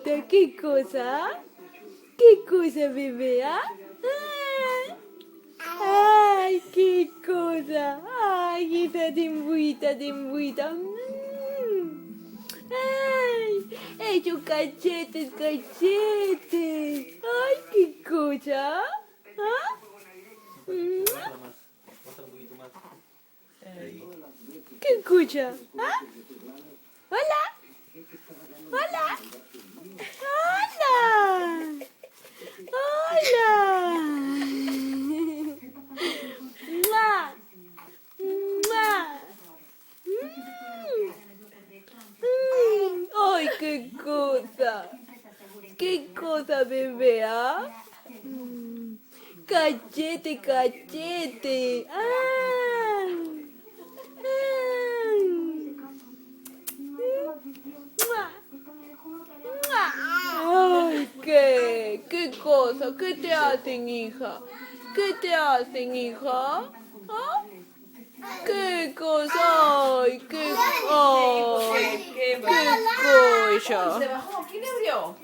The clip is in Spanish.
pregunta, ¿qué cosa? ¿Qué cosa, bebé? ¿Ah? ¡Ay, qué cosa! ¡Ay, esa timbuita, timbuita! ¡Ay! ¡Esos cachetes, cachetes! ¡Ay, qué cosa! ¿Ah? Muestra más. Muestra un poquito más. Ahí. ¿Qué escucha? ¿Ah? ¡Hola! ¡Hola! ¡Hola! ¡Hola! ¡Mua! ¡Mua! ¡Ay, qué cosa! ¡Qué cosa, bebé! ¿Ah? ¡Cachete, cachete! ¡Ah! ¡Ay, qué! ¿Qué cosa? ¿Qué te hacen, hija? ¿Qué te hacen, hija? ¿Ah? ¿Qué cosa? ¡Ay, qué! ¡Ay! ¡Qué cosa! Se bajó, ¿quién le abrió?